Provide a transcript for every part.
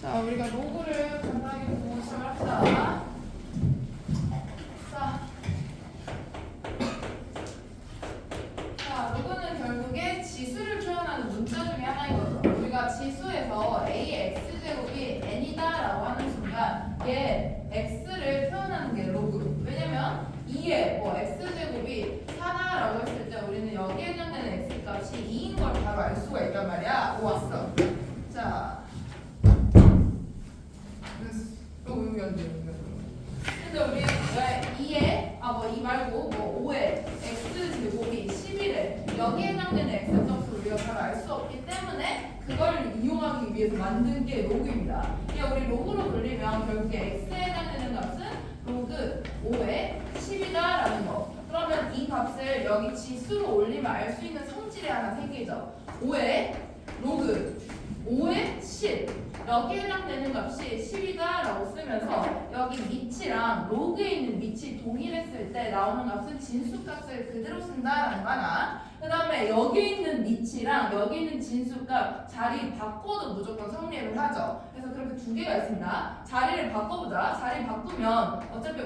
자, 우리가 로그를 간단하게 보고 시작을 합시다. 자, 로그는 결국에 지수를 표현하는 문자 중에 하나이거든. 우리가 지수에서 ax제곱이 n이다라고 하는 순간 얘 x를 표현하는 게 로그. 왜냐면 2에 뭐 x제곱이 4다라고 했을 때 우리는 여기에 해당되는 x값이 2인 걸 바로 알 수가 있단 말이야. 오, 왔어. 자, 로그 연대. 근데 우리 왜 2에 뭐 2 말고 뭐 5에 x제곱이 11에 여기에 해당되는 x값을 우리가 바로 알 수 없기 때문에 그걸 이용하기 위해서 만든 게 로그입니다. 이게 우리 로그로 돌리면 결국에 x에 해당되는 값은 로그 5에 10이다라는 거. 그러면 이 값을 여기 지수로 올리면 알 수 있는 성질이 하나 생기죠. 5에 로그 5에 10 여기에 해당되는 값이 10이다라고 쓰면서 여기 밑이랑 로그에 있는 밑이 동일했을 때 나오는 값은 진수값을 그대로 쓴다라는 거 하나. 그 다음에 여기 있는 밑이랑 여기 있는 진수값 자리 바꿔도 무조건 성립을 하죠. 그래서 그렇게 두 개가 있습니다. 자리를 바꿔보자. 자리 바꾸면 어차피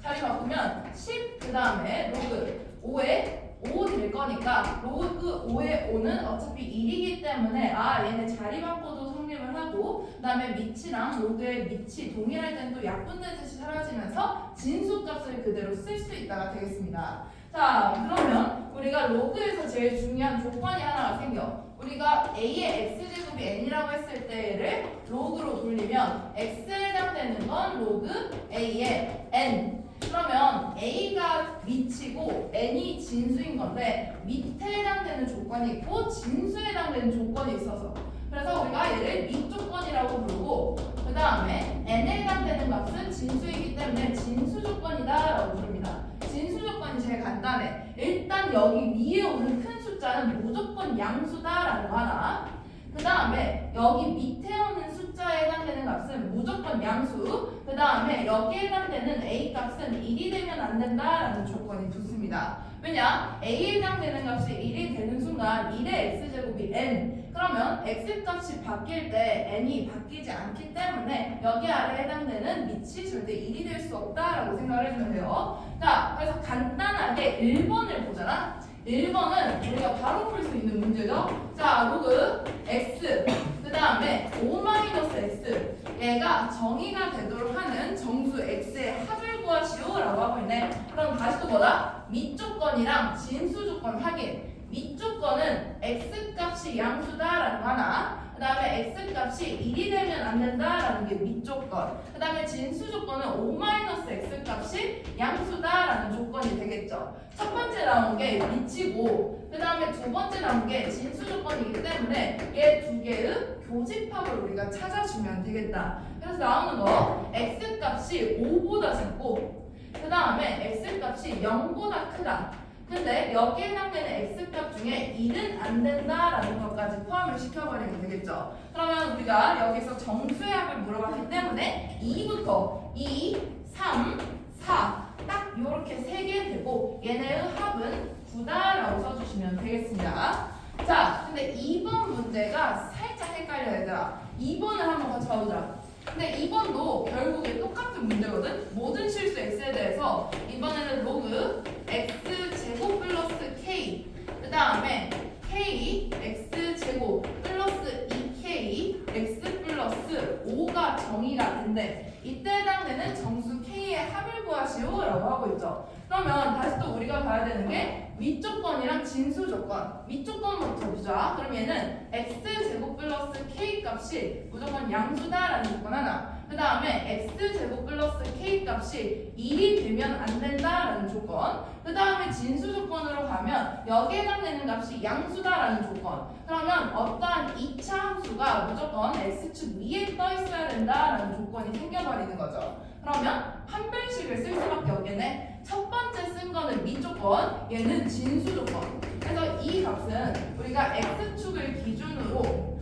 자리 바꾸면 10 그 다음에 로그 5에 5 될 거니까 로그 5의 5는 어차피 1이기 때문에 얘네 자리 바꿔도 성립을 하고 그 다음에 밑이랑 로그의 밑이 동일할 때는 또 약분된 뜻이 사라지면서 진수값을 그대로 쓸 수 있다가 되겠습니다. 자, 그러면 우리가 로그에서 제일 중요한 조건이 하나가 생겨. 우리가 a의 x제곱이 n이라고 했을 때를 로그로 돌리면 x에 해당되는 건 로그 a의 n. 그러면 a가 밑이고 n이 진수인 건데 밑에 해당되는 조건이 있고 진수에 해당되는 조건이 있어서 그래서 우리가 얘를 밑조건이라고 부르고 그 다음에 n에 해당되는 값은 진수이기 때문에 진수 조건이다라고 부릅니다. 진수 조건이 제일 간단해. 일단 여기 위에 오는 큰 숫자는 무조건 양수다라는 거 하나. 그 다음에 여기 밑에 오는 숫자에 해당되는 값은 무조건 양수. 그 다음에 여기에 해당되는 a 값은 1이 되면 안 된다라는 조건이 붙습니다. 왜냐? a에 해당되는 값이 1이 되는 순간 1의 x제곱이 n. 그러면 x값이 바뀔 때 n이 바뀌지 않기 때문에 여기 아래에 해당되는 밑이 절대 1이 될 수 없다라고 생각을 해주면 돼요. 자, 그래서 간단하게 1번을 보잖아. 1번은 우리가 바로 풀 수 있는 문제죠. 자, 로그 x 그 다음에 5-x 얘가 정의가 되도록 하는 정수 x의 합을 구하시오라고 하고 있네. 그럼 다시 또 뭐다? 밑조건이랑 진수조건 확인. 밑조건은 x값이 양수다라는 거 하나. 그 다음에 x값이 1이 되면 안 된다라는 게 밑조건. 그 다음에 진수조건은 5-x 값이 양수다라는 조건이 되겠죠. 첫 번째 나온 게 밑이고 그 다음에 두 번째 나온 게 진수조건이기 때문에 얘 두 개의 교집합을 우리가 찾아주면 되겠다. 그래서 나오는 거 x값이 5보다 작고 그 다음에 x값이 0보다 크다. 근데 여기에 해당되는 x값 중에 1은 안 된다라는 것까지 포함을 시켜버리면 되겠죠. 그러면 우리가 여기서 정수의 합을 물어봤기 때문에 2부터 2, 3, 4 딱 이렇게 3개 되고 얘네의 합은 9다라고 써주시면 되겠습니다. 자, 근데 2번 문제가 살짝 헷갈려요, 얘들아. 2번을 한번 같이 봐보자. 근데 2번도 결국에 똑같은 문제거든. 모든 실수 x에 대해서 이번에는 로그 x제곱 플러스 k 그 다음에 k x제곱 플러스 2k x 플러스 5가 정의가 된대. 이때 해당되는 정수 k의 합을 구하시오라고 하고 있죠. 그러면 다시 또 우리가 봐야 되는 게 밑조건이랑 진수조건. 밑조건부터 보자. 그럼 얘는 x제곱 플러스 k 값이 무조건 양수다라는 조건 하나. 그 다음에 x제곱 플러스 k 값이 1이 되면 안 된다라는 조건. 그 다음에 진수 조건으로 가면 여기에 해당되는 값이 양수다라는 조건. 그러면 어떠한 2차 함수가 무조건 x축 위에 떠 있어야 된다라는 조건이 생겨버리는 거죠. 그러면 판별식을 쓸 수밖에 없겠네. 첫 번째 쓴 거는 밑조건, 얘는 진수 조건. 그래서 이 값은 우리가 x축을 기준으로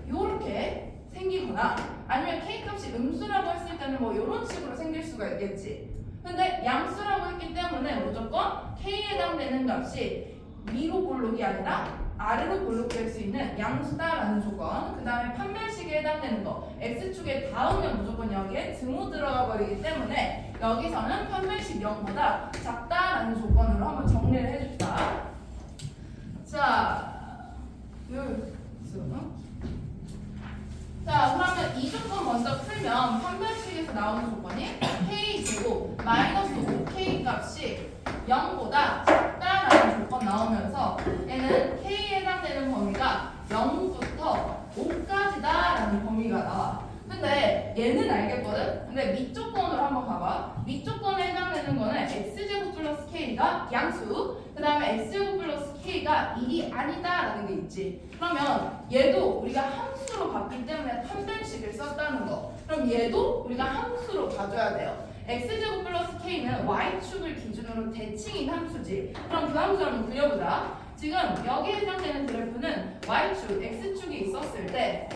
이렇게 생기거나 아니면 k값이 음수라고 했을 때는 뭐 이런 식으로 생길 수가 있겠지. 근데 양수라고 했기 때문에 무조건 k에 해당되는 값이 위로 볼록이 아니라 R로 볼록될 수 있는 양수다라는 조건, 그 다음에 판별식에 해당되는 거 X축에 닿으면 무조건 여기에 등호 들어가 버리기 때문에 여기서는 판별식 0보다 작다라는 조건으로 한번 정리를 해줍시다. 자, 자, 그러면 이 조건 먼저 풀면 판별식에서 나오는 조건이 K제곱 마이너스 5K 값이 0보다 작다라는 조건 나오면서 얘는 K에 해당되는 범위가 0부터 5까지다라는 범위가 나와. 근데 얘는 알겠거든? 근데 밑조건으로 한번 봐봐. 밑조건에 해당되는 거는 X제곱 플러스 K가 양수, 그 다음에 X제곱 플러스 K가 1이 아니다라는 게 있지. 그러면 얘도 우리가 함수로 봤기 때문에 판별식을 썼다는 거. 그럼 얘도 우리가 함수로 봐줘야 돼요. X제곱 플러스 K는 Y축을 기준으로 대칭인 함수지. 그럼 그 함수를 한번 그려보자. 지금 여기에 해당되는 그래프는 Y축, X축이 있었을 때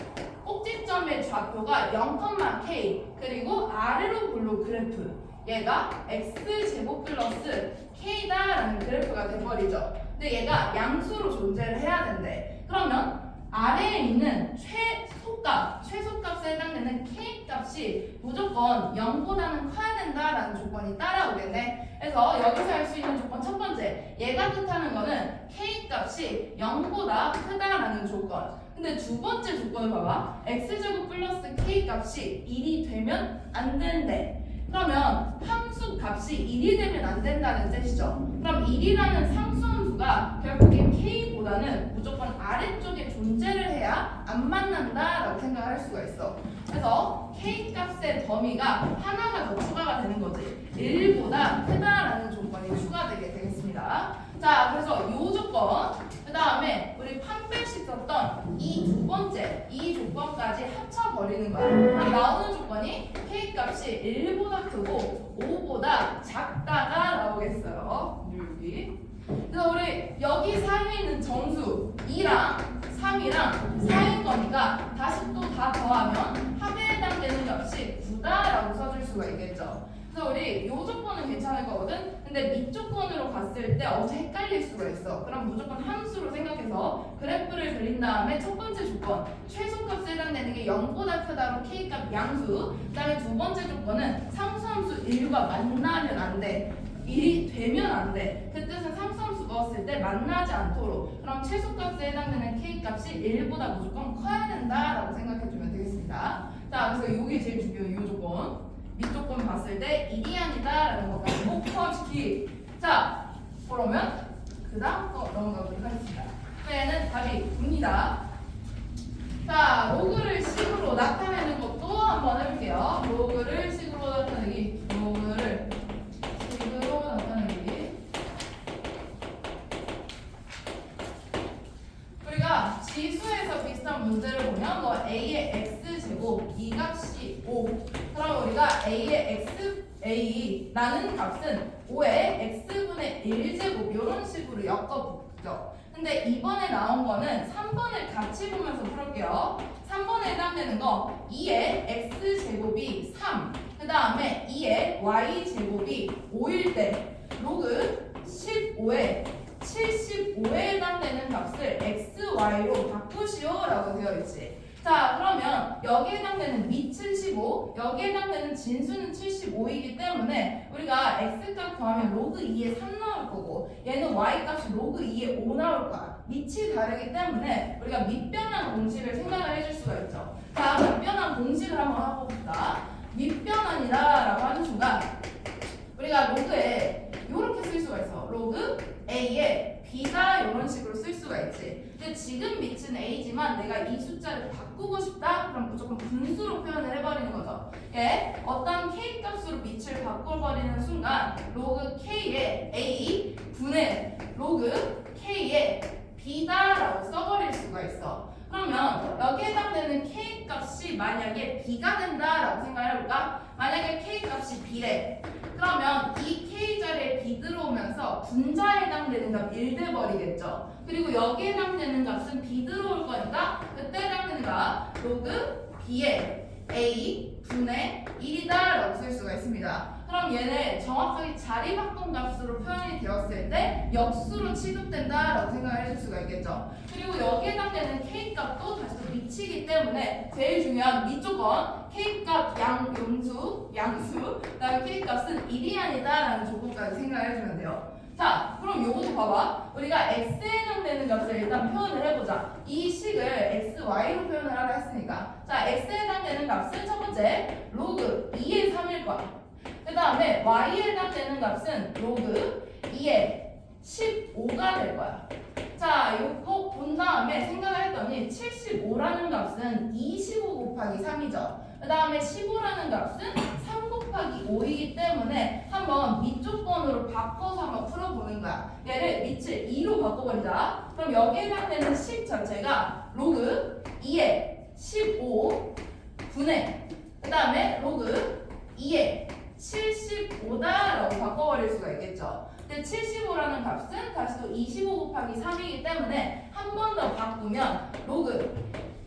꼭지점의 좌표가 0,K 그리고 아래로 볼록 그래프 얘가 X제곱 플러스 K다라는 그래프가 돼버리죠. 근데 얘가 양수로 존재를 해야 된대. 그러면 아래에 있는 최소값에 해당되는 K 값이 무조건 0보다는 커야 된다라는 조건이 따라오겠네. 그래서 여기서 할 수 있는 조건 첫 번째, 얘가 뜻하는 거는 K 값이 0보다 크다라는 조건. 근데 두 번째 조건을 봐봐. X제곱 플러스 K 값이 1이 되면 안 된대. 그러면 함수 값이 1이 되면 안 된다는 뜻이죠. 그럼 1이라는 상수함수가 결국에 K보다는 무조건 아래쪽에 존재를 해야 안 만난다라고 생각할 수가 있어. 그래서 K 값의 범위가 하나가 더 추가가 되는 거지. 1보다 크다라는 조건이 추가되게 되겠습니다. 자, 그래서 이 조건, 그 다음에 우리 판별식 썼던 이 두 번째, 이 조건까지 합쳐버리는 거야. 그럼 나오는 조건이 K 값이 1보다 크고 5보다 작다가 나오겠어요. 여기. 그래서 우리 여기 사이에 있는 정수 2랑 3이랑 4인 거니까 다시 또 다 더하면 합에 해당되는 값이 9다라고 써줄 수가 있겠죠. 그래서 우리 이 조건은 괜찮을 거거든. 근데 밑조건으로 갔을 때 엄청 헷갈릴 수가 있어. 그럼 무조건 함수로 생각해서 그래프를 그린 다음에 첫 번째 조건 최소값에 해당되는 게 0보다 크다로 K값 양수, 그 다음에 두 번째 조건은 상수함수 1과 만나면 안 돼. 1이 되면 안 돼. 그 뜻은 상수함수 넣었을 때 만나지 않도록. 그럼 최소값에 해당되는 K값이 1보다 무조건 커야 된다라고 생각해주면 되겠습니다. 자, 그래서 이게 제일 중요해요. 이 조건. 밑조건 봤을 때 1이 아니다라는 것까지 꼭 포함시키. 자, 그러면 그 다음 거 넘어가 보도록 하겠습니다. 얘는 답이 9입니다. 자, 로그를 식으로 나타내는 것도 한번 해볼게요. 로그를 식으로 나타내기. 로그를 식으로 나타내기. 우리가 지수에서 비슷한 문제를 보면 뭐 A의 X제곱 이 값이 5. 그럼 우리가 A의 A라는 값은 5의 X분의 1제곱 이런 식으로 엮어보죠. 근데 이번에 나온 거는 3번을 같이 보면서 풀을게요. 3번에 해당되는 거 2의 X제곱이 3, 그 다음에 2의 Y제곱이 5일 때 로그 15의 75에 해당되는 값을 XY로 바꾸시오 라고 되어 있지. 자, 그러면 여기에 해당되는 밑은 15, 여기에 해당되는 진수는 75이기 때문에 우리가 X값 구하면 로그 2에 3 나올 거고 얘는 Y값이 로그 2에 5 나올 거야. 밑이 다르기 때문에 우리가 밑변환 공식을 생각을 해줄 수가 있죠. 자, 밑변환 공식을 한번 하고 봅시다. 밑변환이다라고 하는 순간 우리가 로그에 이렇게 쓸 수가 있어. 로그 A에 B가 이런 식으로 쓸 수가 있지. 근데 지금 밑은 A지만 내가 이 숫자를 바꾸고 싶다? 그럼 무조건 분수로 표현을 해버리는 거죠. 예, 어떤 K 값으로 밑을 바꿔버리는 순간 로그 K의 A 분의 로그 K의 B다라고 써버릴 수가 있어. 그러면 여기에 해당되는 K 값이 만약에 B가 된다라고 생각해볼까? 만약에 K 값이 B래. 그러면 이 K 자리에 B 들어오면서 분자에 해당되는 값 1 돼버리겠죠. 그리고 여기에 해당되는 값은 B 들어올 거니까 그때 해당되는 값 로그 B의 A 분의 1이다 라고 쓸 수가 있습니다. 그럼 얘네 정확하게 자리 바꾼 값으로 표현이 되었을 때 역수로 취급된다라고 생각을 해줄 수가 있겠죠. 그리고 여기에 해당되는 k 값도 다시 또 미치기 때문에 제일 중요한 미조건 k 값 양수 그다음에 k 값은 1이 아니다라는 조건까지 생각을 해주면 돼요. 자, 그럼 요것도 봐봐. 우리가 x에 해당되는 값을 일단 표현을 해보자. 이 식을 x, y로 표현을 하라 했으니까. 자, x에 해당되는 값은 첫 번째 로그 2의 3일 거야. 그 다음에 y에 해당되는 값은 로그 2의 15가 될 거야. 자, 이거 본 다음에 생각을 했더니 75라는 값은 25 곱하기 3이죠. 그 다음에 15라는 값은 3 곱하기 5이기 때문에 한번 밑조건으로 바꿔서 한번 풀어보는 거야. 얘를 밑을 2로 바꿔버리자. 그럼 여기에 해당되는 식 자체가 로그 2의 15 분의 그 다음에 로그 2의 75다라고 바꿔버릴 수가 있겠죠. 근데 75라는 값은 다시 또 25 곱하기 3이기 때문에 한 번 더 바꾸면 로그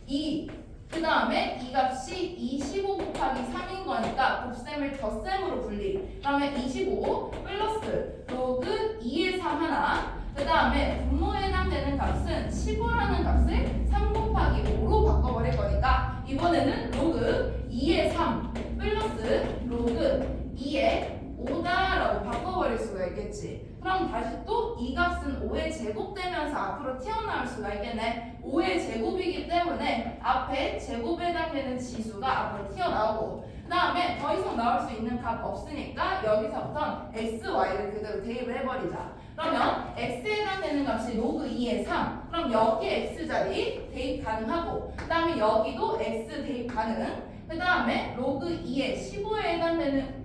2 그 다음에 이 값이 25 곱하기 3인 거니까 곱셈을 덧셈으로 분리. 그러면 25 플러스 로그 2의 3 하나. 그 다음에 분모에 해당되는 값은 15라는 값을 3 곱하기 5로 바꿔버릴 거니까 이번에는 로그 2의 3 플러스 로그 2의 5다라고 바꿔버릴 수가 있겠지. 그럼 다시 또 이 값은 5의 제곱되면서 앞으로 튀어나올 수가 있겠네. 5의 제곱이기 때문에 앞에 제곱에 해당되는 지수가 앞으로 튀어나오고 그 다음에 더 이상 나올 수 있는 값 없으니까 여기서부터 x, y를 그대로 대입을 해버리자. 그러면 x에 해당되는 값이 로그 2의 3. 그럼 여기 x자리 대입 가능하고 그 다음에 여기도 x 대입 가능. 그 다음에 로그 2의 15에 해당되는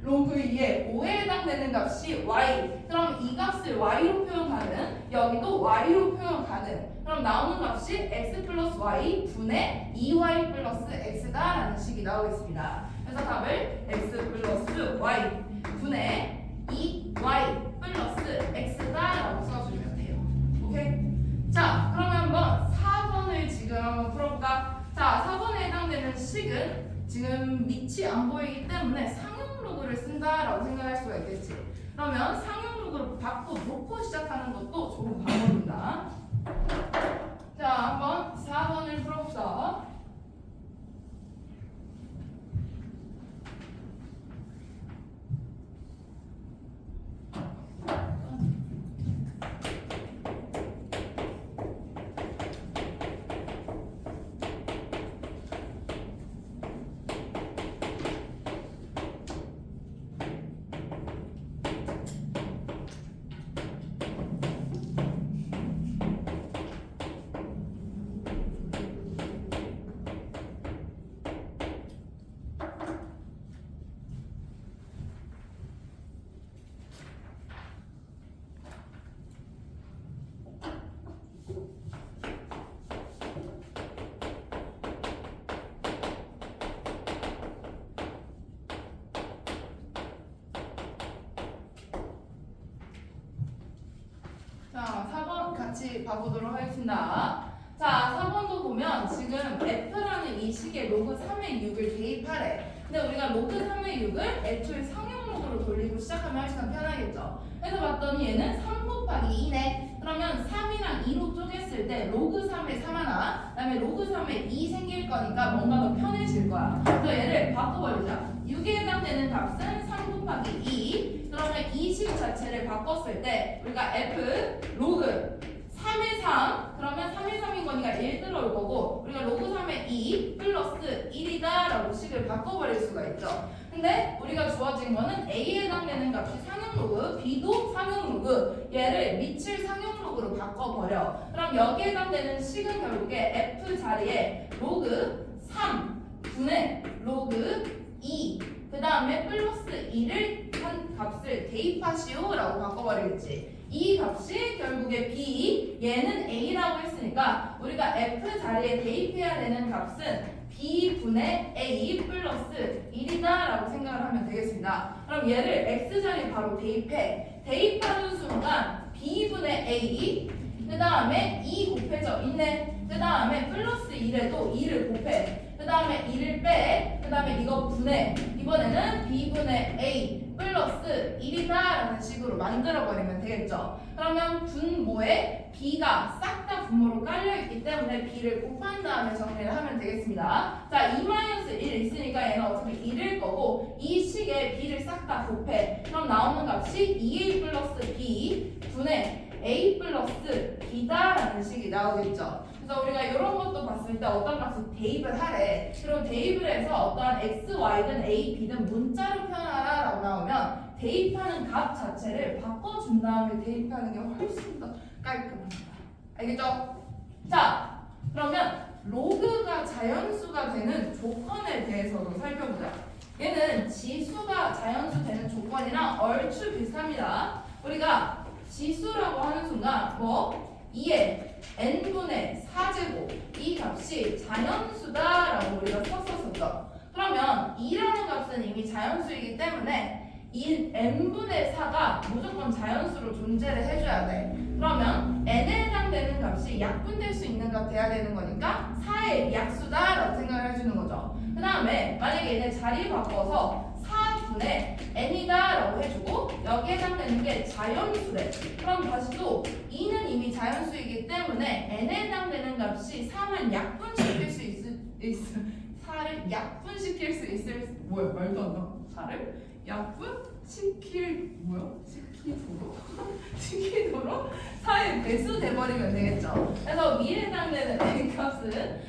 로그 2의 5에 해당되는 값이 y. 그럼 이 값을 y로 표현 가능. 여기도 y로 표현 가능. 그럼 나오는 값이 x 플러스 y 분의 2y 플러스 x다라는 식이 나오겠습니다. 그래서 답을 x 플러스 y 분의 2y 플러스 x다라고 써주면 돼요. 오케이? 자, 그러면 한번 4번을 지금 한번 풀어볼까? 자, 4번에 해당되는 식은 지금 밑이 안 보이기 때문에 상용 로그를 쓴다라고 생각할 수가 있겠지. 그러면 상용 로그를 바꿔놓고 시작하는 것도 좋은 방법입니다. 자, 한번 4번을 풀어봅시다. 자, 4번 같이 봐보도록 하겠습니다. 자, 4번도 보면 지금 f라는 이 식에 로그 3의 6을 대입하래. 근데 우리가 로그 3의 6을 애초에 상용 로그로 돌리고 시작하면 훨씬 편하겠죠. 그래서 봤더니 얘는 3 곱하기 2네. 그러면 3이랑 2로 쪼갰을 때 로그 3의 3 하나, 그 다음에 로그 3의 2 생길 거니까 뭔가 더 편해질 거야. 그래서 얘를 바꿔버리자. 6에 해당되는 값은 3 곱하기 2. 그러면 이 식 자체를 바꿨을 때 우리가 f 로그 3의 3 그러면 3의 3인 거니까 1 들어올 거고 우리가 로그 3의 2 플러스 1이다 라고 식을 바꿔버릴 수가 있죠. 근데 우리가 주어진 거는 a에 해당되는 값이 상용 로그, b도 상용 로그, 얘를 밑을 상용 로그로 바꿔버려. 그럼 여기에 해당되는 식은 결국에 f 자리에 로그 3 분의 로그 2 그 다음에 플러스 2를 한 값을 대입하시오 라고 바꿔버리겠지. 이 값이 결국에 b, 얘는 a라고 했으니까 우리가 f 자리에 대입해야 되는 값은 b분의 a 플러스 1이다 라고 생각을 하면 되겠습니다. 그럼 얘를 x 자리에 바로 대입해. 대입하는 순간 b분의 a 그 그 다음에 2 곱해져 있네. 그 다음에 플러스 1에도 2를 곱해. 그 다음에 1을 빼. 그 다음에 이거 분해. 이번에는 b분의 a 플러스 1이다 라는 식으로 만들어버리면 되겠죠. 그러면 분모에 b가 싹 다 분모로 깔려있기 때문에 b를 곱한 다음에 정리를 하면 되겠습니다. 자, 2-1 있으니까 얘는 어차피 1일 거고 이 식에 b를 싹 다 곱해. 그럼 나오는 값이 2a 플러스 b 분의 a 플러스 b다 라는 식이 나오겠죠. 그래서 우리가 이런 것도 봤을 때 어떤 값을 대입을 하래. 그리고 대입을 해서 어떠한 x, y든 a, b든 문자로 표현하라 라고 나오면 대입하는 값 자체를 바꿔준 다음에 대입하는 게 훨씬 더 깔끔합니다. 알겠죠? 자, 그러면 로그가 자연수가 되는 조건에 대해서도 살펴보자. 얘는 지수가 자연수 되는 조건이랑 얼추 비슷합니다. 우리가 지수라고 하는 순간 2의 n분의 4제곱 이 값이 자연수다라고 우리가 썼었죠. 그러면 2라는 값은 이미 자연수이기 때문에 이 n분의 4가 무조건 자연수로 존재를 해줘야 돼. 그러면 n에 해당되는 값이 약분될 수 있는 값 돼야 되는 거니까 4의 약수다라고 생각을 해주는 거죠. 그 다음에 만약에 얘네 자리 바꿔서 4분의 n이다라고 해주고 여기에 해당되는 게 자연수래. 그럼 다시 또 2는 이미 자연수이기 때문에 n에 해당되는 값이 4만 약분시킬 수 있을 4를 약분시킬 수 있을 뭐야 말도 안 나. 4를 약분시킬 시키도록 4의 배수 돼버리면 되겠죠. 그래서 위에 해당되는 n값은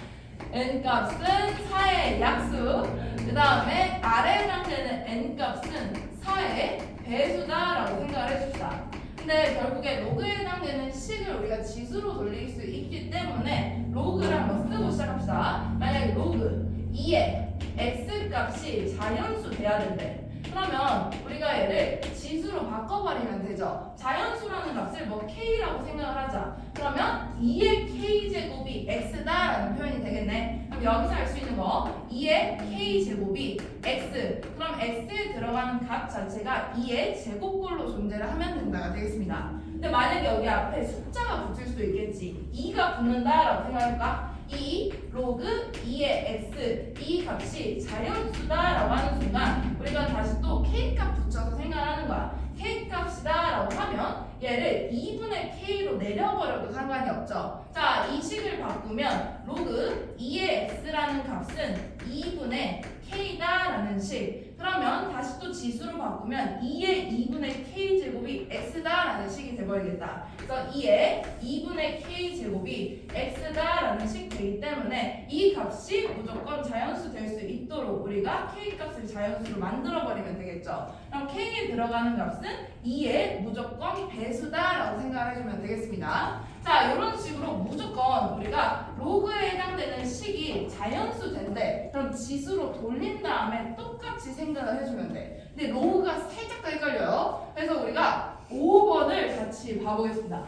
4의 약수, 그 다음에 아래에 해당되는 n값은 4의 배수다라고 생각을 해줍시다. 근데 결국에 로그에 해당되는 식을 우리가 지수로 돌릴 수 있기 때문에 로그를 한번 쓰고 시작합시다. 만약에 로그 2의 x값이 자연수 돼야 된대. 그러면 우리가 얘를 지수로 바꿔버리면 되죠. 자연수라는 값을 k라고 생각을 하자. 그러면 2의 k제곱이 x다라는 표현이 되겠네. 그럼 여기서 알 수 있는 거 2의 k제곱이 x. 그럼 x에 들어가는 값 자체가 2의 제곱꼴로 존재를 하면 된다가 되겠습니다. 근데 만약에 여기 앞에 숫자가 붙을 수도 있겠지. 2가 붙는다라고 생각해볼까? 2 로그 2의 x 이 값이 자연수다라고 하는 순간 우리가 다시 또 k값 붙여서 생각하는 거야. k값이다라고 하면 얘를 2분의 k로 내려버려도 상관이 없죠. 자, 이 식을 바꾸면 로그 2의 x라는 값은 2분의 k다라는 식. 그러면 다시 또 지수로 바꾸면 2의 2분의 k제곱이 x다라는 식이 돼버리겠다. 그래서 2의 2분의 k제곱이 x다라는 식 되기 때문에 이 값이 무조건 자연수 될 수 있도록 우리가 k값을 자연수로 만들어버리면 되겠죠. 그럼 k에 들어가는 값은 2의 무조건 배수다라고 생각을 해주면 되겠습니다. 자, 이런 식으로 무조건 우리가 로그에 해당되는 식이 자연수 된대. 그럼 지수로 돌린 다음에 똑같이 생각을 해주면 돼. 근데 로그가 살짝 더 헷갈려요. 그래서 우리가 5번을 같이 봐보겠습니다.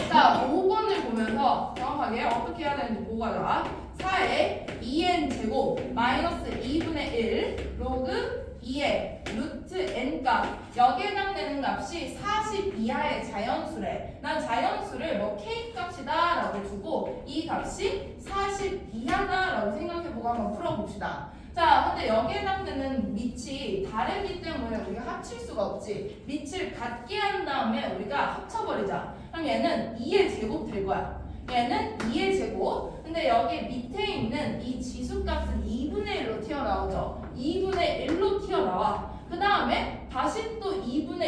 자, 5번을 보면서 정확하게 어떻게 해야 되는지 보고 가자. 4의 2n 제곱 마이너스 2분의 1 로그 2의 루트 n값 여기에 해당되는 값이 40 이하의 자연수래. 난 자연수를 k값이다 라고 주고 이 값이 40 이하다 라고 생각해보고 한번 풀어봅시다. 자, 근데 여기에 해당되는 밑이 다르기 때문에 우리가 합칠 수가 없지. 밑을 같게 한 다음에 우리가 합쳐버리자. 그럼 얘는 2의 제곱 될 거야. 얘는 2의 제곱. 근데 여기 밑에 있는 이 지수값은 2분의 1로 튀어나오죠. 2분의 1로 튀어나와. 그 다음에 다시 또 2분의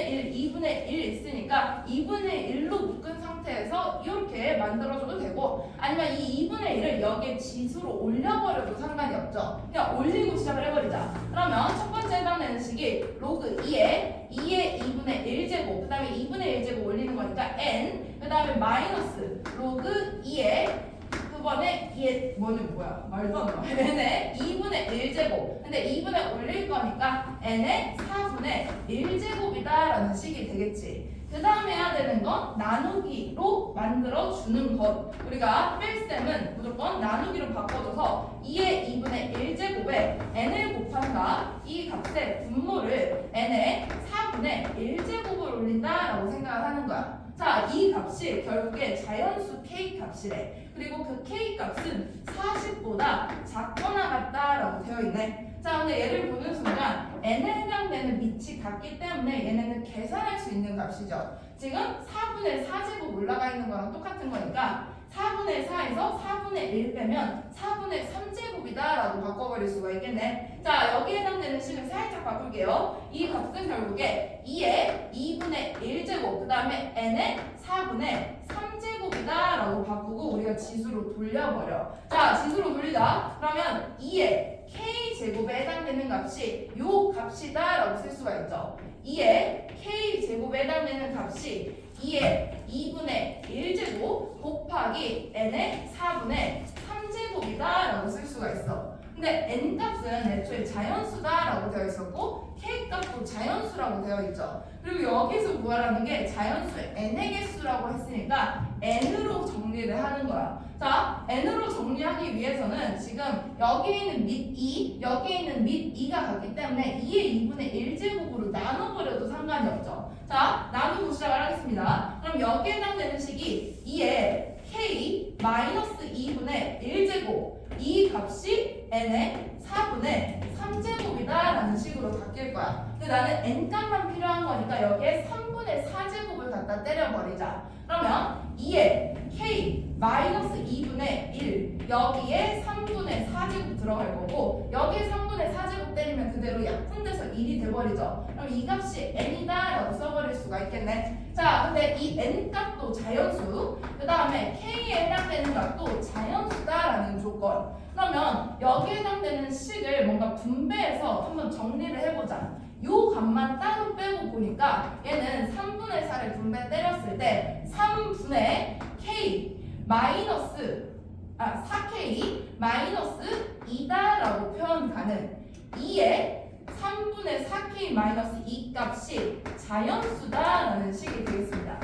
1 있으니까 2분의 1로 묶은 상태에서 이렇게 만들어줘도 되고 아니면 이 2분의 1을 여기에 지수로 올려버려도 상관이 없죠. 그냥 올리고 시작을 해버리자. 그러면 첫 번째 해당되는 식이 로그 2의 2분의 1제곱 그 다음에 2분의 1제곱 올리는 거니까 n 그 다음에 마이너스 로그 2의 그번에 뭐야 말도 안 나. n의 2분의 1제곱. 근데 2분의 올릴 거니까 n의 4분의 1제곱이다라는 식이 되겠지. 그 다음에 해야 되는 건 나누기로 만들어 주는 것. 우리가 뺄셈은 무조건 나누기로 바꿔줘서 2의 2분의 1제곱에 n을 곱한다. 이 값의 분모를 n의 4분의 1제곱을 올린다라고 생각을 하는 거야. 자, 이 값이 결국에 자연수 k 값이래. 그리고 그 k 값은 40보다 작거나 같다라고 되어 있네. 자, 근데 얘를 보는 순간 n에 해당되는 밑이 같기 때문에 얘네는 계산할 수 있는 값이죠. 지금 4분의 4제곱 올라가 있는 거랑 똑같은 거니까 4분의 4에서 4분의 1 빼면 4분의 3제곱이다 라고 바꿔버릴 수가 있겠네. 자, 여기에 해당되는 식을 살짝 바꿀게요. 이 값은 결국에 2의 2분의 1제곱 그 다음에 n의 4분의 3제곱이다 라고 바꾸고 우리가 지수로 돌려버려. 자, 지수로 돌리자. 그러면 2의 k제곱에 해당되는 값이 요 값이다 라고 쓸 수가 있죠. 2의 k제곱에 해당되는 값이 2의 2분의 1제곱 곱하기 n의 4분의 3제곱이다 라고 쓸 수가 있어. 근데 n값은 애초에 자연수다라고 되어 있었고 k값도 자연수라고 되어 있죠. 그리고 여기서 구하라는 게 자연수 n의 개수라고 했으니까 n으로 정리를 하는 거야. 자, n으로 정리하기 위해서는 지금 여기에 있는 밑 2, 여기에 있는 밑 2가 같기 때문에 2의 2분의 1제곱으로 나눠버려도 상관이 없죠. 자, 나누고 시작을 하겠습니다. 그럼 여기에 해당되는 식이 2의 k 마이너스 2분의 1제곱 이 값이 n의 4분의 3제곱이다 라는 식으로 바뀔 거야. 근데 나는 n값만 필요한 거니까 여기에 3분의 4제곱을 갖다 때려버리자. 그러면 2의 k 마이너스 2분의 1 여기에 3분의 4제곱 들어갈 거고 여기에 3분의 4제곱 때리면 그대로 약분돼서 1이 돼버리죠. 그럼 이 값이 n이다 라고 써버릴 수가 있겠네. 자, 근데 이 n값도 자연수 그 다음에 k에 해당되는 값도 자연수다라는 조건. 그러면 여기에 해당되는 식을 뭔가 분배해서 한번 정리를 해보자. 요 값만 따로 빼고 보니까 얘는 3분의 4를 분배 때렸을 때 3분의 k 마이너스 4k 마이너스 2다라고 표현 가능. 2의 3분의 4k 마이너스 2 값이 자연수다라는 식이 되겠습니다.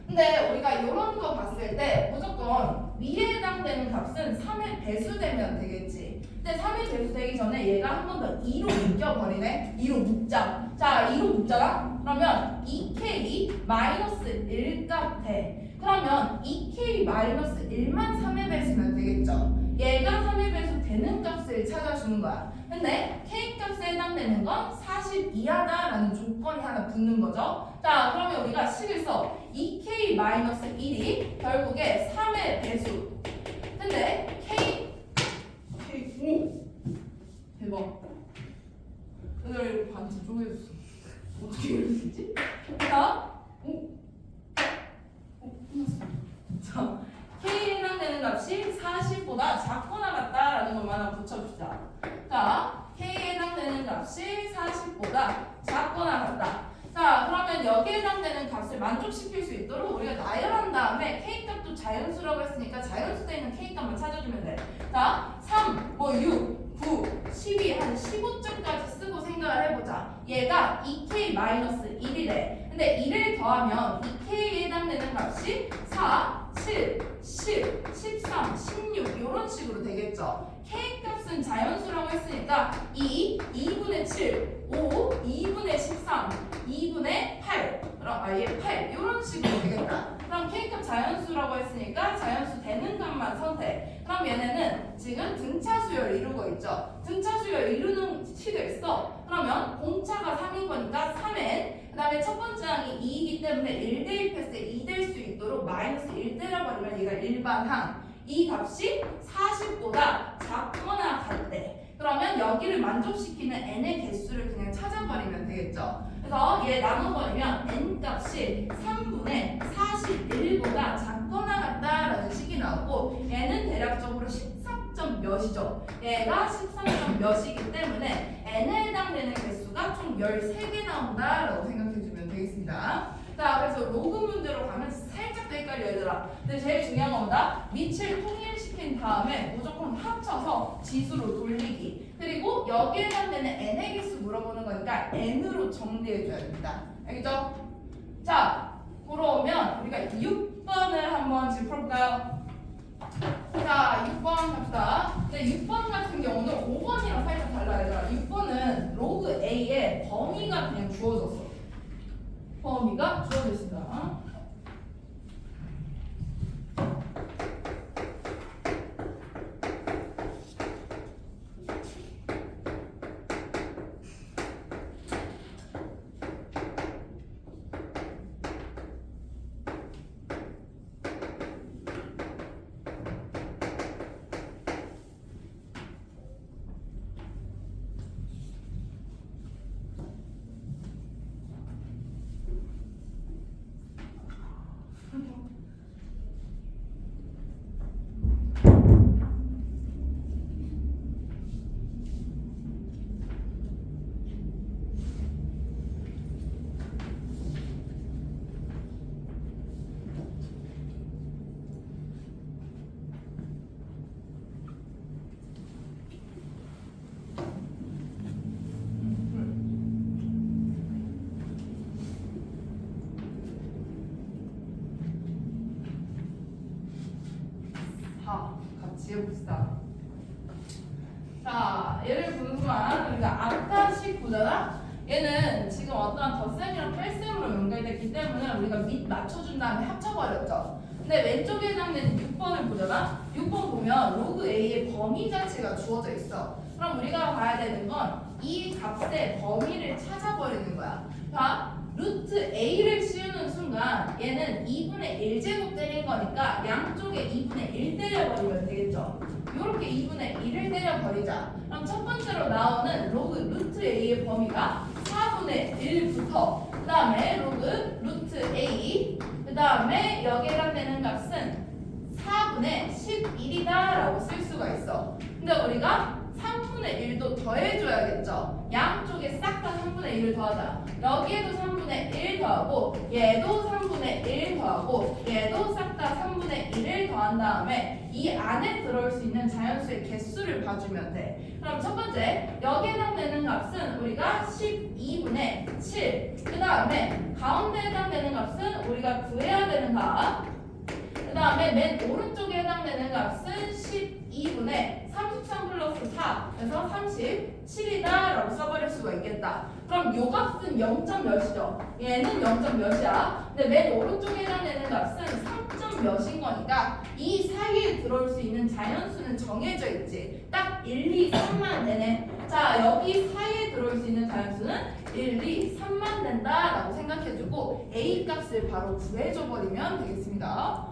근데 우리가 이런 거 봤을 때 무조건 위에 해당되는 값은 3의 배수되면 되겠지. 근데 3의 배수되기 전에 얘가 한 번 더 2로 묶여버리네. 2로 묶자. 자, 2로 묶자. 그러면 2k 마이너스 1 값 돼. 그러면 2k 마이너스 1만 3의 배수면 되겠죠. 얘가 3의 배수 되는 값을 찾아주는 거야. 근데 k 값에 해당되는 건 40 이하다라는 조건이 하나 붙는 거죠. 자, 그러면 우리가 식을 써. 2k 마이너스 1이 결국에 3의 배수. 근데 오! 대박. 얘들아 이거 반지 좀 해줬어. 어떻게 이럴 수 있지? 자, 끝났어. 자, k에 해당되는 값이 40보다 작거나 같다라는 것만 하나 붙여주자. 자, k에 해당되는 값이 40보다 작거나 같다. 자, 그러면 여기에 해당되는 값을 만족시킬 수 있도록 우리가 나열한 다음에 k값도 자연수라고 했으니까 자연수 되어 있는 k값만 찾아주면 돼. 자, 3, 6, 9, 12, 한 15점까지 쓰고 생각을 해보자. 얘가 2k-1이래. 근데 1을 더하면 2k에 해당되는 값이 4, 7, 10, 13, 16 이런 식으로 되겠죠. k값은 자연수라고 했으니까 2, 2분의 7, 5, 2분의 13, 2분의 8 그럼 아예 8 이런 식으로 되겠다. 그럼 k값 자연수라고 했으니까 자연수 되는 값만 선택. 그럼 얘네는 지금 등차수열 이루고 있죠. 등차수열 이루는 식을 써. 그러면 공차가 3인 거니까 3n 그 다음에 첫 번째 항이 2이기 때문에 1 대입했을 때 2 될 수 있도록 마이너스 1 때려버리면 얘가 일반항 이 값이 40보다 작거나 같대. 그러면 여기를 만족시키는 n의 개수를 그냥 찾아버리면 되겠죠. 그래서 얘 나눠버리면 n값이 3분의 41보다 작거나 같다라는 식이 나오고 얘는 대략적으로 13점 몇이죠. 얘가 13점 몇이기 때문에 n에 해당되는 개수가 총 13개 나온다라고 생각해주면 되겠습니다. 자, 그래서 로그 문제로 가면 살짝 더 헷갈려 얘들아. 근데 제일 중요한 건 뭐다? 밑을 통일시킨 다음에 무조건 합쳐서 지수로 돌리기. 그리고 여기에 해당되는 n의 개수 물어보는 거니까 n으로 정리해줘야 됩니다. 알겠죠? 자, 돌아오면 우리가 6번을 한번 지금 풀어볼까요? 자, 6번 갑시다. 근데 6번 같은 경우는 5번이랑 살짝 달라요. 얘들아. 6번은 로그 A에 범위가 그냥 주어졌어. 범위가 주어져 있습니다. 같이 해봅시다. 자, 얘를 보는 순간 우리가 아까 식 보잖아? 얘는 지금 어떤 덧셈이랑 뺄셈으로 연결됐기 때문에 우리가 밑 맞춰준 다음에 합쳐버렸죠. 근데 왼쪽에 해당되는 6번을 보잖아? 6번 보면 로그 A의 범위 자체가 주어져 있어. 그럼 우리가 봐야 되는 건 이 값의 범위를 찾아버리는 거야. 봐. 루트 A를 씌우는 순간 얘는 2분의 1제곱 때린 거니까 양쪽에 2분의 1 때려버리면 되겠죠. 이렇게 2분의 1을 때려버리자. 그럼 첫 번째로 나오는 로그 루트 A의 범위가 4분의 1부터 그 다음에 로그 루트 A 그 다음에 여기에 해당되는 값은 4분의 11이다 라고 쓸 수가 있어. 근데 우리가 3분의 1도 더해줘야겠죠. 양쪽에 싹 다 3분의 1을 더하자. 여기에도 3분의 1 더하고 얘도 3분의 1 더하고 얘도 싹 다 3분의 1을 더한 다음에 이 안에 들어올 수 있는 자연수의 개수를 봐주면 돼. 그럼 첫 번째 여기에 해당되는 값은 우리가 12분의 7 그 다음에 가운데 해당되는 값은 우리가 구해야 되는 값 그 다음에 맨 오른쪽에 해당되는 값은 12분의 33 플러스 4 그래서 37이다 라고 써버릴 수가 있겠다. 그럼 요 값은 0점 몇이죠? 얘는 0점 몇이야? 근데 맨 오른쪽에 해당되는 값은 3점 몇인 거니까 이 사이에 들어올 수 있는 자연수는 정해져 있지. 딱 1, 2, 3만 되네. 자, 여기 사이에 들어올 수 있는 자연수는 1, 2, 3만 된다 라고 생각해주고 A 값을 바로 구해줘 버리면 되겠습니다.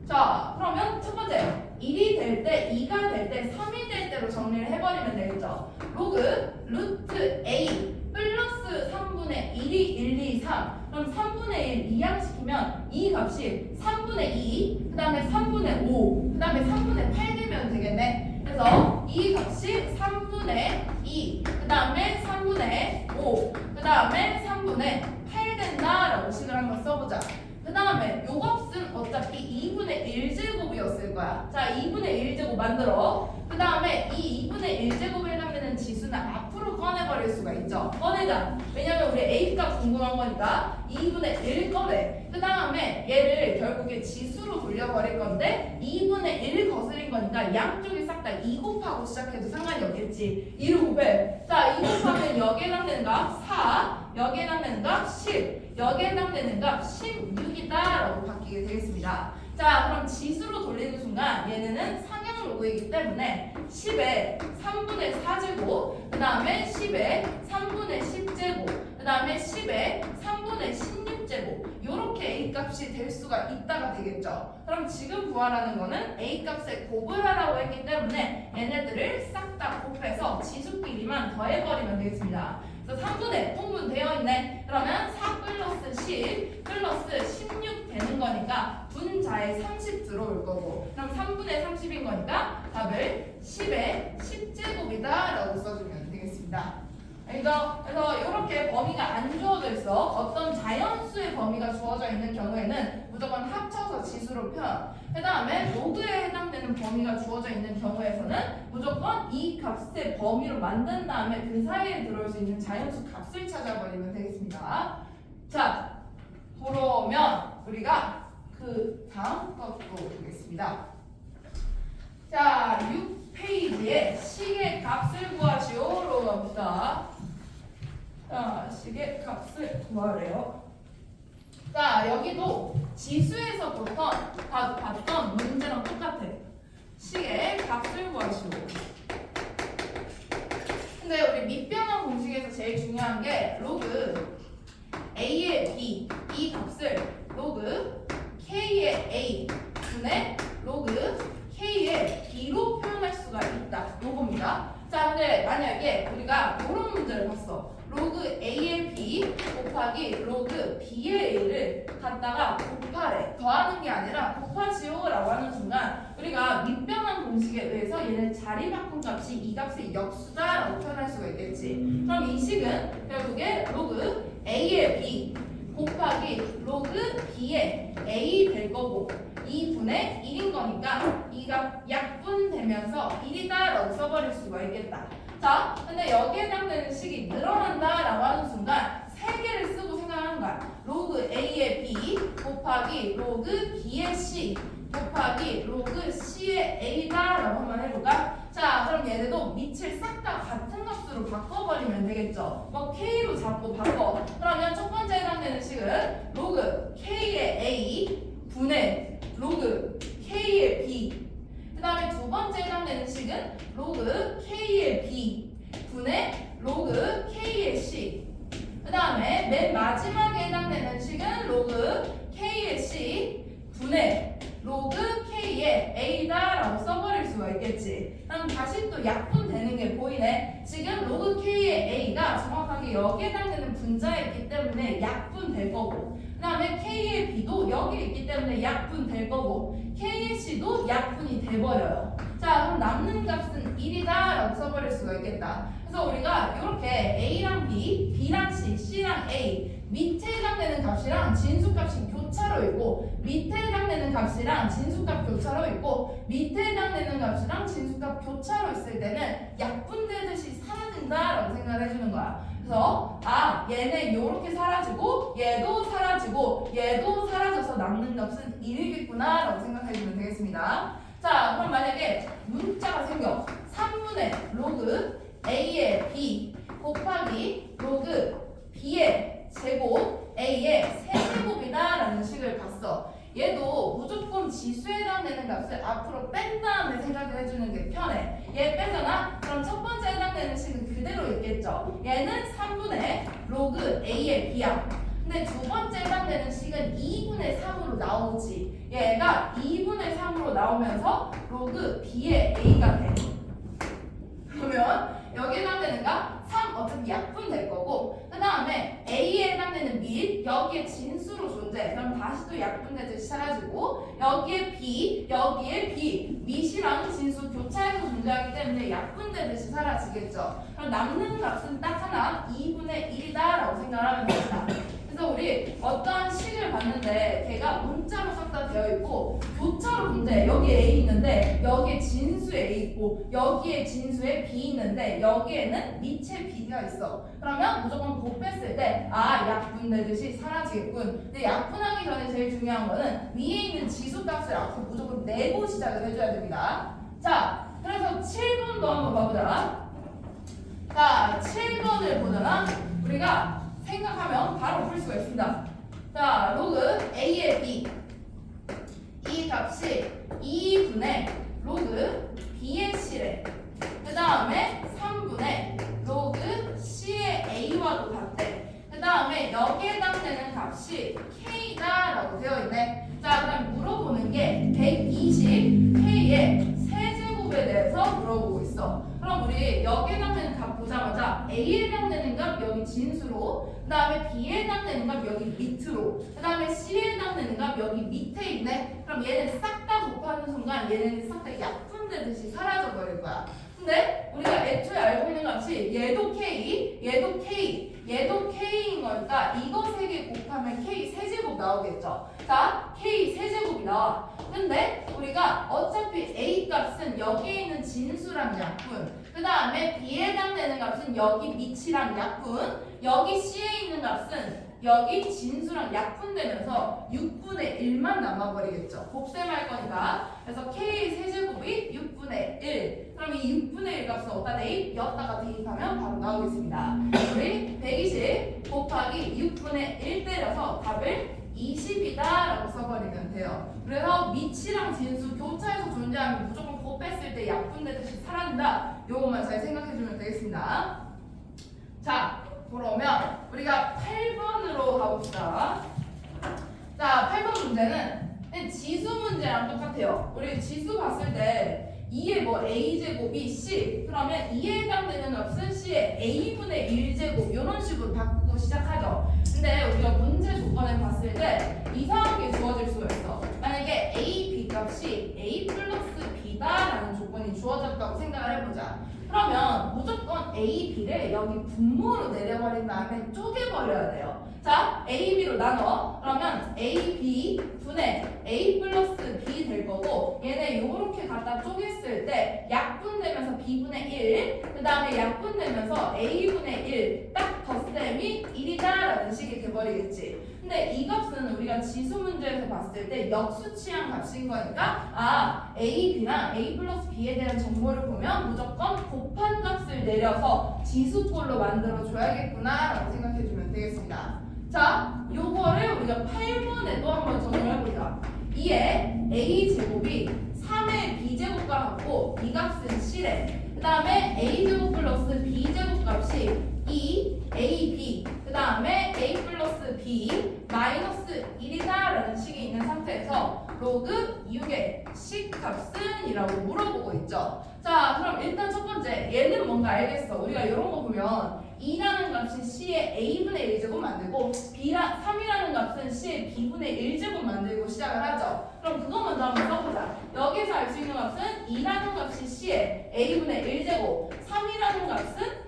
자, 그러면 첫 번째 1이 될 때, 2가 될 때, 3이 될 때로 정리를 해버리면 되겠죠. 로그 루트 A 플러스 3분의 1이 1, 2, 3 그럼 3분의 1 이항시키면 이 값이 3분의 2 그 다음에 3분의 5 그 다음에 3분의 8 되면 되겠네. 그래서 이 값이 3분의 2 그 다음에 3분의 5 그 다음에 3분의 8 된다라고 식을 한번 써보자. 그 다음에 요 값은 어차피 2분의 1제곱이었을 거야. 자, 2분의 1제곱 만들어. 그 다음에 이 2분의 1제곱에 해당되는 지수는 앞으로 꺼내버릴 수가 있죠. 꺼내자. 왜냐면 우리 A값 궁금한 거니까 2분의 1 꺼내. 그 다음에 얘를 결국에 지수로 돌려버릴 건데 2분의 1 거스린 거니까 양쪽이 싹 다 2 곱하고 시작해도 상관이 없겠지. 2를 곱해. 자, 2 곱하면 여기에 해당되는 값 4, 여기에 해당되는 값 10, 여기에 해당되는 값 16이다 라고 바뀌게 되겠습니다. 자, 그럼 지수로 돌리는 순간 얘네는 상형 로그이기 때문에 10에 3분의 4제곱 그 다음에 10에 3분의 10제곱 그 다음에 10에 3분의 16제곱 요렇게 A값이 될 수가 있다가 되겠죠. 그럼 지금 구하라는 거는 A값에 곱을 하라고 했기 때문에 얘네들을 싹 다 곱해서 지수끼리만 더해버리면 되겠습니다. 그래서 3분의 통분되어 있네. 그러면 4 플러스 10 플러스 16 되는 거니까 분자에 30 들어올 거고 그럼 3분의 30인 거니까 답을 10의 10제곱이다 라고 써주면 되겠습니다. 그래서 이렇게 범위가 안 주어져 있어. 어떤 자연수의 범위가 주어져 있는 경우에는 무조건 합쳐서 지수로 표현. 그 다음에 로그에 해당되는 범위가 주어져 있는 경우에서는 무조건 이 값의 범위로 만든 다음에 그 사이에 들어올 수 있는 자연수 값을 찾아버리면 되겠습니다. 자, 그러면 우리가 그 다음 것도 보겠습니다. 자, 6페이지에 식의 값을 구하시오로 갑니다. 자, 식의 값을 구하래요. 자, 여기도 지수에서 봤던 문제랑 똑같아. 식의 값을 구하시고. 근데 우리 밑변환 공식에서 제일 중요한 게 로그 a의 b, 이 값을 로그 k의 a 분의 로그 k의 b로 표현할 수가 있다. 요겁니다. 자, 근데 만약에 우리가 이런 문제를 봤어. 로그 a의 b 곱하기 로그 b의 a를 갖다가 곱하래. 더하는 게 아니라 곱하지요 라고 하는 순간 우리가 밑변환 공식에 의해서 얘는 자리 바꾼 값이 이 값의 역수다 라고 표현할 수가 있겠지. 그럼 이 식은 결국에 로그 a의 b 곱하기 로그 b의 a 될 거고 2분의 1인 거니까 이가 약분되면서 1이다 라고 써버릴 수가 있겠다. 자, 근데 여기에 해당되는 식이 늘어난다 라고 하는 순간 3개를 쓰고 생각하는 거야. 로그 a의 b 곱하기 로그 b의 c 곱하기 로그 c의 a다 라고 한번 해볼까? 자, 그럼 얘네도 밑을 싹 다 같은 값으로 바꿔버리면 되겠죠. 뭐 k로 잡고 바꿔. 그러면 첫 번째 해당되는 식은 로그 k의 a 분의 로그 k의 b. 그 다음에 두 번째 해당되는 식은 로그 k의 b 분의 로그 k의 c. 그 다음에 맨 마지막에 해당되는 식은 로그 k의 c 분의 로그 k의 a다 라고 써버릴 수가 있겠지. 그럼 다시 또 약분되는 게 보이네. 지금 로그 k의 a가 정확하게 여기에 해당되는 분자에 있기 때문에 약분될 거고, 그 다음에 k의 b도 여기 있기 때문에 약분될 거고, k의 c도 약분이 돼버려요. 자, 그럼 남는 값은 1이다 라고 써버릴 수가 있겠다. 그래서 우리가 이렇게 a랑 b, b랑 c, c랑 a 밑에 해당되는 값이랑 진수값이 교차로 있고, 밑에 해당되는 값이랑 진수값 교차로 있고, 밑에 해당되는 값이랑 진수값 교차로 있을 때는 약분되듯이 사라진다라고 생각을 해주는 거야. 그래서 얘네 요렇게 사라지고 얘도 사라지고 얘도 사라져서 남는 값은 1이겠구나 라고 생각해주면 되겠습니다. 자, 그럼 만약에 문자가 생겨 3분의 로그 a의 b 곱하기 로그 b의 제곱 a의 세제곱이다 라는 식을 봤어. 얘도 무조건 지수에 해당되는 값을 앞으로 뺀 다음에 생각을 해주는 게 편해. 얘 빼잖아? 그럼 첫 번째 해당되는 식은 그대로 있겠죠. 얘는 3분의 로그 a의 b야. 근데 두 번째 해당되는 식은 2분의 3으로 나오지. 얘가 2분의 3으로 나오면서 로그 b의 a가 돼. 그러면 여기에 해당되는 값 3 어차피 약분될 거고, 그 다음에 a에 해당되는 밑 여기에 진수로 존재. 그럼 다시 또 약분되듯이 사라지고, 여기에 b 밑이랑 진수 교차해서 존재하기 때문에 약분되듯이 사라지겠죠. 그럼 남는 값은 딱 하나 2분의 1이다 라고 생각을 하면 됩니다. 그래서 우리 어떠한 식을 봤는데 걔가 문자로 싹 다 되어 있고 교차로 존재. 여기에 a 있는데 여기에 진수에 a 있고 여기에 진수에 b 있는데 여기에는 밑에 b가 있어. 그러면 무조건 곱했을 때 약분되듯이 사라지겠군. 근데 약분하기 전에 제일 중요한 거는 위에 있는 지수값을 앞으로 무조건 내고 시작을 해줘야 됩니다. 자, 그래서 7번도 한번 봐보자. 자, 7번을 보잖아. 우리가 생각하면 바로 풀 수가 있습니다. 자, 로그 a의 b 이 값이 2분의 로그 b의 c래. 그 다음에 3분의 로그 c의 a와도 같대. 그 다음에 여기에 해당되는 값이 k다 라고 되어 있네. 자, 그다음 물어보는 게 120k의 세제곱에 대해서 물어보고 있어. 그럼 우리 여기에 해당되는 값 보자마자 a에 해당되는 값 여기 진수로, 그 다음에 b에 해당되는 값 여기 밑으로, 그 다음에 c에 해당되는 값 여기 밑에 있네. 그럼 얘는 싹 다 곱하는 순간 얘는 싹 다 약분되듯이 사라져 버릴 거야. 근데 우리가 애초에 알고 있는 값이 얘도 k, 얘도 k, 얘도 k인 거니까 이거 3개 곱하면 k 세제곱 나오겠죠. 자, k 세제곱이 나와. 근데 우리가 어차피 a 값은 여기에 있는 진수랑 약분, 그 다음에 b에 해당되는 값은 여기 밑이랑 약분, 여기 c에 있는 값은 여기 진수랑 약분되면서 6분의 1만 남아버리겠죠. 곱셈할 거니까. 그래서 k 세제곱이 6분의 1. 그럼 이 6분의 1 값은 어디다 대입? 여기다가 대입하면 바로 나오겠습니다. 우리 120 곱하기 6분의 1 때려서 답을 20이다 라고 써버리면 돼요. 그래서 미치랑 진수 교차해서 존재하면 무조건 곱 뺐을 때 약분되듯이 사라진다. 요것만 잘 생각해주면 되겠습니다. 자, 그러면 우리가 8번으로 가봅시다. 자, 8번 문제는 지수 문제랑 똑같아요. 우리 지수 봤을 때 2의 뭐 a제곱이 c, 그러면 2에 해당되는 값은 c의 a분의 1제곱 이런 식으로 바꾸고 시작하죠. 근데 우리가 문제 조건을 봤을 때 이상하게 주어질 수가 있어. 만약에 a, b 값이 a 플러스 b다라는 조건이 주어졌다고 생각을 해보자. 그러면 무조건 a, b를 여기 분모로 내려버린 다음에 쪼개버려야 돼요. 자, a, b로 나눠. 그러면 a, b 분의 a 플러스 b 될 거고, 얘네 요렇게 갖다 쪼갰을 때 약분되면서 b분의 1, 그 다음에 약분되면서 a분의 1 딱 덧셈이 1이다 라는 식이 돼버리겠지. 근데 이 값은 우리가 지수 문제에서 봤을 때 역수치한 값인 거니까 a, b랑 a 플러스 b에 대한 정보를 보면 무조건 곱한 값을 내려서 지수꼴로 만들어줘야겠구나 라고 생각해주면 되겠습니다. 자, 요거를 우리가 8번에도 한번 적용해보자. 2의 a제곱이 3의 b제곱과 같고 이 값은 c래. 그 다음에 a제곱 플러스 b제곱 값이 2ab, 그 다음에 a 플러스 b 마이너스 1이다 라는 식이 있는 상태에서 로그 6의 식값은? 이라고 물어보고 있죠. 자, 그럼 일단 첫 번째 얘는 뭔가 알겠어. 우리가 이런 거 보면 2라는 값이 c의 a분의 1제곱 만들고 3이라는 값은 c의 b분의 1제곱 만들고 시작을 하죠. 그럼 그거 먼저 한번 써보자. 여기서 알 수 있는 값은 2라는 값이 c의 a분의 1제곱, 3이라는 값은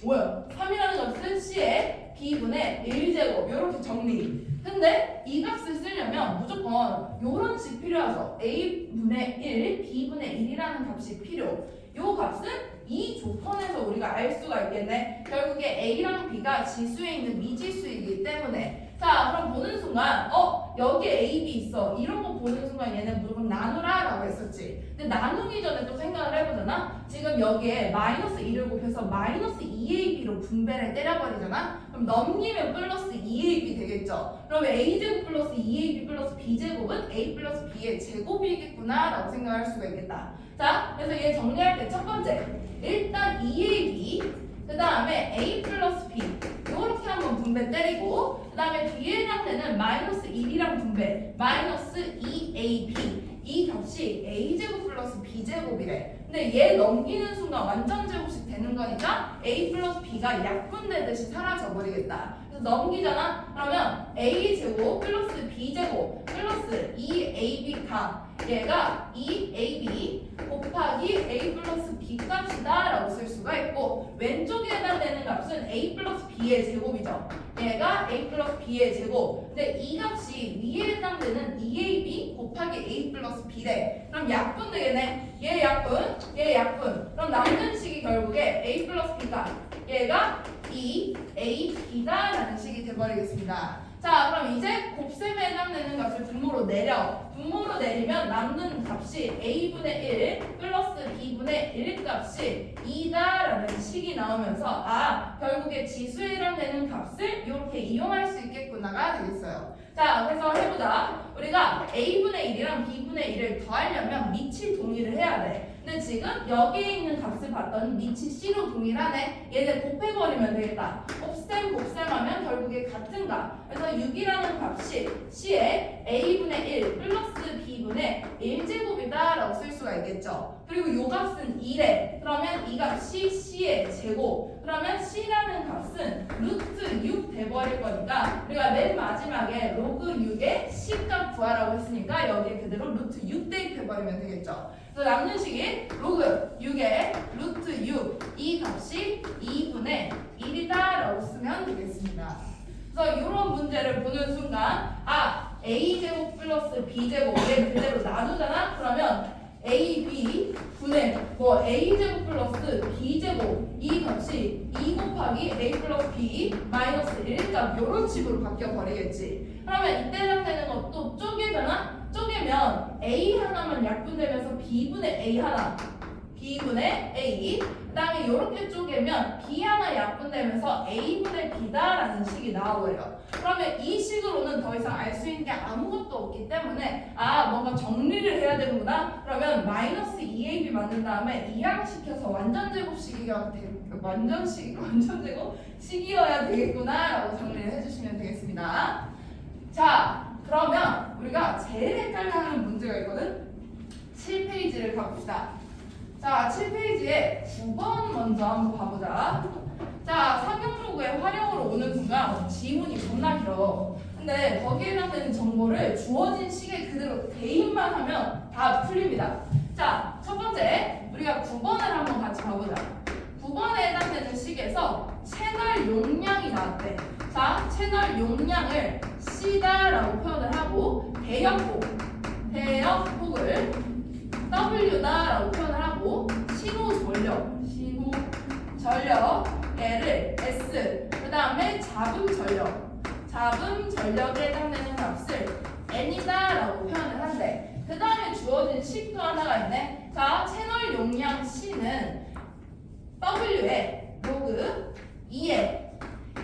뭐야? 3이라는 값은 c의 b분의 1제곱 이렇게 정리. 근데 이 값을 쓰려면 무조건 요런 식 필요하죠. a분의 1, b분의 1이라는 값이 필요. 요 값은 이 조건에서 우리가 알 수가 있겠네. 결국에 a랑 b가 지수에 있는 미지수이기 때문에. 자, 그럼 보는 순간 여기에 a, b 있어. 이런 거 보는 순간 얘는 무조건 나누라 라고 했었지. 근데 나누기 전에 또 생각을 해보잖아. 지금 여기에 마이너스 2를 곱해서 마이너스 2ab로 분배를 때려버리잖아. 그럼 넘기면 플러스 2ab 되겠죠. 그러면 a제곱 플러스 2ab 플러스 b제곱은 a 플러스 b의 제곱이겠구나 라고 생각할 수가 있겠다. 자, 그래서 얘 정리할 때 첫 번째 일단 2ab, 그 다음에 a 플러스 b 이렇게 한번 분배 때리고, 그 다음에 b에 해당되는 마이너스 1이랑 분배 마이너스 2ab, 이 값이 a제곱 플러스 b제곱이래. 근데 얘 넘기는 순간 완전 제곱식 되는 거니까 a 플러스 b가 약분되듯이 사라져 버리겠다. 그래서 넘기잖아? 그러면 a제곱 플러스 b제곱 플러스 2ab 값, 얘가 2ab 곱하기 a 플러스 b 값이다 라고 쓸 수가 있고, 왼쪽에 해당되는 값은 a 플러스 b의 제곱이죠. 얘가 a 플러스 b의 제곱. 근데 이 값이 위에 해당되는 2ab 곱하기 a 플러스 b래. 그럼 약분 되겠네. 얘 약분, 얘 약분. 그럼 남는 식이 결국에 a 플러스 b가, 얘가 2ab다 라는 식이 돼버리겠습니다. 자, 그럼 이제 곱셈에 해당되는 값을 분모로 내려. 분모로 내리면 남는 값이 a분의 1 플러스 b분의 1 값이 2다 라는 식이 나오면서 결국에 지수에 해당되는 값을 이렇게 이용할 수 있겠구나가 되겠어요. 자, 그래서 해보자. 우리가 a분의 1이랑 b분의 1을 더하려면 밑이 동일을 해야 돼. 근데 지금 여기에 있는 값을 봤더니 밑이 c로 동일하네. 얘를 곱해버리면 되겠다. 곱셈하면 결국에 같은 값. 그래서 6이라는 값이 c의 a분의 1 플러스 b분의 1제곱이다 라고 쓸 수가 있겠죠. 그리고 요 값은 2래. 그러면 이 값이 c의 제곱. 그러면 c라는 값은 루트 6 돼버릴 거니까 우리가 맨 마지막에 로그 6의 c값 구하라고 했으니까 여기에 그대로 루트 6 대입해버리면 되겠죠. 그래서 남는 식이 로그 6의 루트 6, 이 값이 2분의 1이다 라고 쓰면 되겠습니다. 그래서 이런 문제를 보는 순간 a제곱 플러스 b제곱 얘 그대로 나누잖아? 그러면 ab 분의 a제곱 플러스 b제곱 이 값이 2 곱하기 a 플러스 b 마이너스 1값 이런 식으로 바뀌어 버리겠지. 그러면 이때 해당되는 것도 쪼개잖아? 쪼개면 a 하나만 약분되면서 b분의 a 하나, B분의 A. 그 다음에 이렇게 쪼개면 B 하나 약분되면서 A분의 B다라는 식이 나오고요. 그러면 이 식으로는 더 이상 알 수 있는 게 아무것도 없기 때문에 뭔가 정리를 해야 되는구나. 그러면 마이너스 2AB 만든 다음에 이항시켜서 완전제곱식이어야 되겠구나 라고 정리를 해주시면 되겠습니다. 자, 그러면 우리가 제일 헷갈려하는 문제가 있거든. 7페이지를 가봅시다. 자, 7페이지에 9번 먼저 한번 봐보자. 자, 사경로구의 활용으로 오는 순간 지문이 겁나 길어. 근데 거기에 해당되는 정보를 주어진 식에 그대로 대입만 하면 다 풀립니다. 자, 첫 번째 우리가 9번을 한번 같이 봐보자. 9번에 해당되는 식에서 채널 용량이 나왔대. 자, 채널 용량을 C다라고 표현을 하고 대역폭을 W다라고 표현을 하고 신호전력을 S, 그 다음에 잡음 전력에 해당되는 값을 N이다라고 표현을 한대. 그 다음에 주어진 식도 하나가 있네. 자, 채널 용량 C는 W에 로그 2에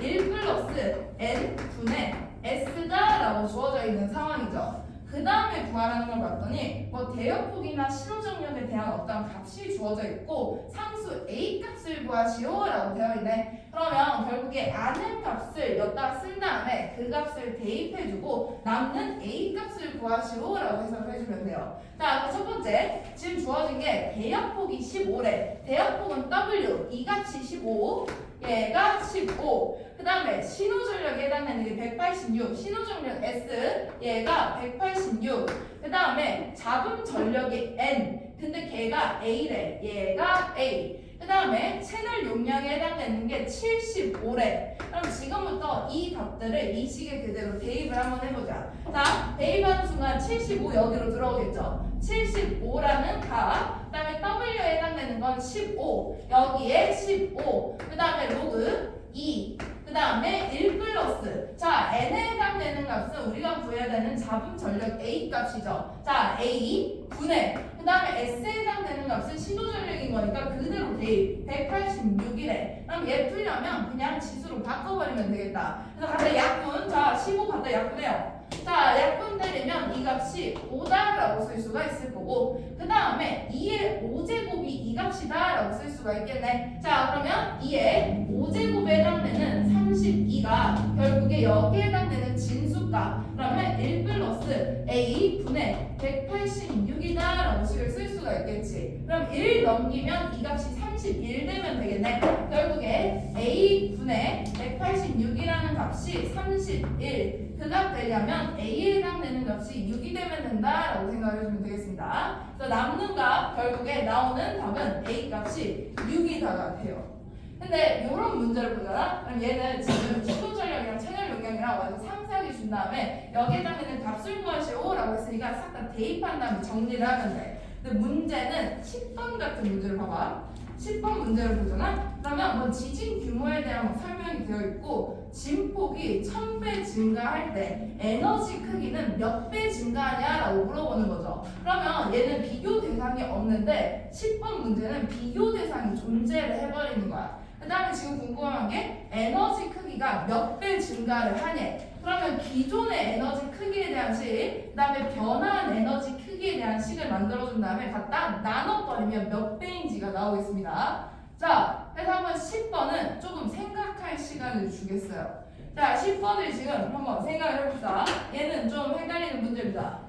1 플러스 N 분의 S다라고 주어져 있는 상황이죠. 그 다음에 구하라는 걸 봤더니 대역폭이나 신호정력에 대한 어떤 값이 주어져 있고 상수 A 값을 구하시오 라고 되어 있네. 그러면 결국에 아는 값을 여기다 쓴 다음에 그 값을 대입해주고 남는 A 값을 구하시오 라고 해석을 해주면 돼요. 자, 첫 번째 지금 주어진 게 대역폭이 15래. 대역폭은 W, 이 값이 15, 얘가 15. 그 다음에 신호전력에 해당되는 게 186, 신호전력 S, 얘가 186. 그 다음에 잡음 전력이 N, 근데 걔가 A래, 얘가 A. 그 다음에 채널 용량에 해당되는 게 75래. 그럼 지금부터 이 값들을 이 식에 그대로 대입을 한번 해보자. 자, 대입하는 순간 75 여기로 들어오겠죠. 75라는 값, 그 다음에 W에 해당되는 건 15, 여기에 15, 그 다음에 로그 2, 그 다음에 1 플러스. 자, N에 해당되는 값은 우리가 구해야 되는 잡음 전력 A 값이죠. 자, A 분의, 그 다음에 S에 해당되는 값은 신호전력인 거니까 그대로 대입 186이래. 그럼 얘 풀려면 그냥 지수로 바꿔버리면 되겠다. 그래서 갖다 약분, 자 15 갖다 약분해요. 자, 약분 때리면 이 값이 5다라고 쓸 수가 있을 거고, 그 다음에 2의 5제곱이 이 값이다라고 쓸 수가 있겠네. 자, 그러면 2의 5제곱에 해당되는 32가 결국에 여기에 해당되는 진수가, 그러면 1 플러스 A 분의 186이다라고 식을 쓸 수가 있겠지. 그럼 1 넘기면 이 값이 31 되면 되겠네. 결국에 A 분의 186이라는 값이 31, 그 값 되려면 A에 해당되는 값이 6이 되면 된다라고 생각해 주면 되겠습니다. 그래서 남는 값, 결국에 나오는 답은 A 값이 6이다가 돼요. 근데 이런 문제를 보잖아. 그럼 얘는 지금 신호전력이랑 채널 용량이랑 완전 상세하게 준 다음에 여기에 해당되는 값을 구하시오 라고 했으니까 싹 다 대입한 다음에 정리를 하면 돼. 근데 문제는 10번 같은 문제를 봐봐. 10번 문제를 보잖아. 그러면 지진 규모에 대한 설명이 되어 있고, 진폭이 1000배 증가할 때 에너지 크기는 몇 배 증가하냐라고 물어보는 거죠. 그러면 얘는 비교 대상이 없는데 10번 문제는 비교 대상이 존재를 해버리는 거야. 그 다음에 지금 궁금한 게 에너지 크기가 몇 배 증가를 하냐. 그러면 기존의 에너지 크기에 대한 식, 그 다음에 변화한 에너지 크기에 대한 식을 만들어준 다음에 갖다 나눠버리면 몇 배인지가 나오겠습니다. 자, 그래서 한번 10번은 조금 생각할 시간을 주겠어요. 자, 10번을 지금 한번 생각을 해봅시다. 얘는 좀 헷갈리는 문제입니다.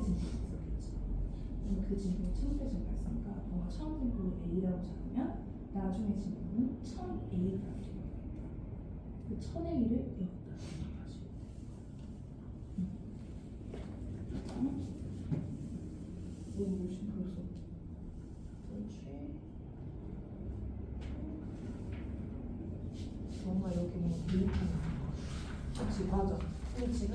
처음에 진폭이 있었겠지. 그럼 그 진폭이 1000배 증가했으니까 너가 처음 진폭을 A라고 잡으면 나중에 진폭은 1000A라고 되겠다. 그 1000A를 여기다 생각하시고. 오, 지금 벌써. 그렇지. 뭔가 여기 뭐 대입하는 거. 그렇지, 맞아. 근데 지금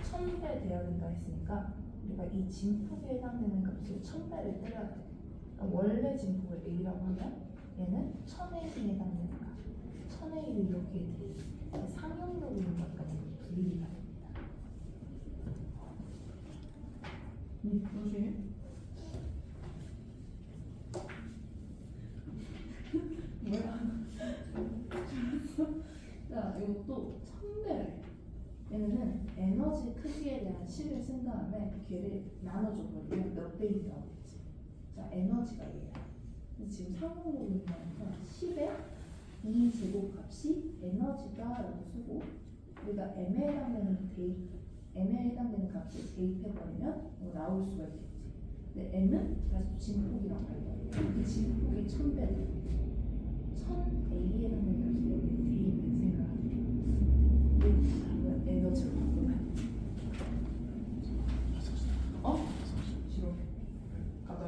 1000배 돼야 된다 했으니까 우리가 이 진폭에 해당되는 값을 1000배를 때려야 돼. 그러니까 원래 진폭을 A라고 하면 얘는 1000A에 해당되는 값. 1000A를 여기에 대입. 상용력으로 있는 것까지 분리가 됩니다. 그렇지. 뭐야? 자, 이것도 1000배를. 얘는 에너지 크기에 대한 식을 쓴 다음에 걔를 나눠줘버리면 몇 배인지 나오겠지. 자, 에너지가 얘야. 근데 지금 상용으로 있는 거니까 10의 2 제곱값이 에너지다라고 쓰고 우리가 m에 해당되는 값을 대입해버리면 나올 수가 있겠지. 근데 m은 다시 또 진폭이라고 할 거예요. 그 진폭이 1000배다. 1000A에 해당되는 값을 여기에 대입해 생각하면 에너지로 바꾸면 싫어. 가자.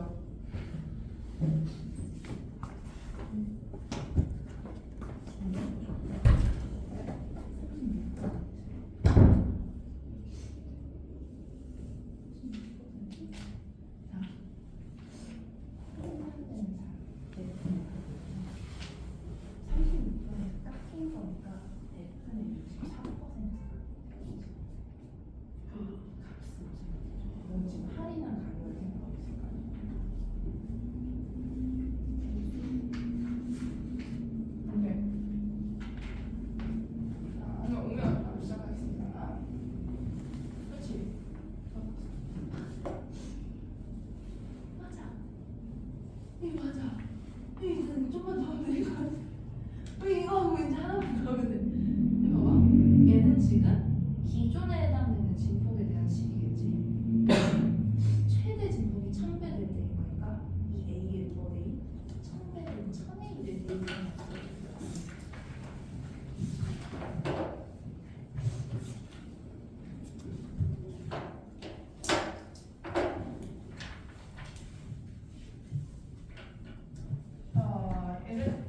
지금 기존에 해당되는 진폭에 대한 식이겠지. 최대 진폭이 1000배 될 때인 거니까 이 A의 뭐 A? 1000배는 1000A를 대입하는 거예요. 얘를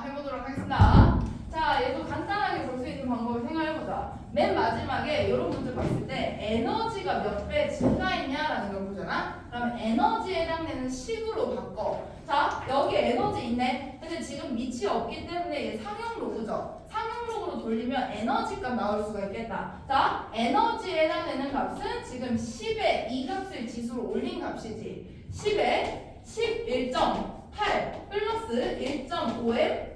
해보도록 하겠습니다. 자, 얘도 간단하게 볼 수 있는 방법을 생각해보자. 맨 마지막에 이런 문제 봤을 때 에너지가 몇 배 증가했냐라는 걸 보잖아. 그러면 에너지에 해당되는 식으로 바꿔. 자, 여기 에너지 있네. 근데 지금 밑이 없기 때문에 얘 상용 로그죠. 상용 로그로 돌리면 에너지 값 나올 수가 있겠다. 자, 에너지에 해당되는 값은 지금 10에 이 값을 지수로 올린 값이지. 10에 11.8 플러스 1.5m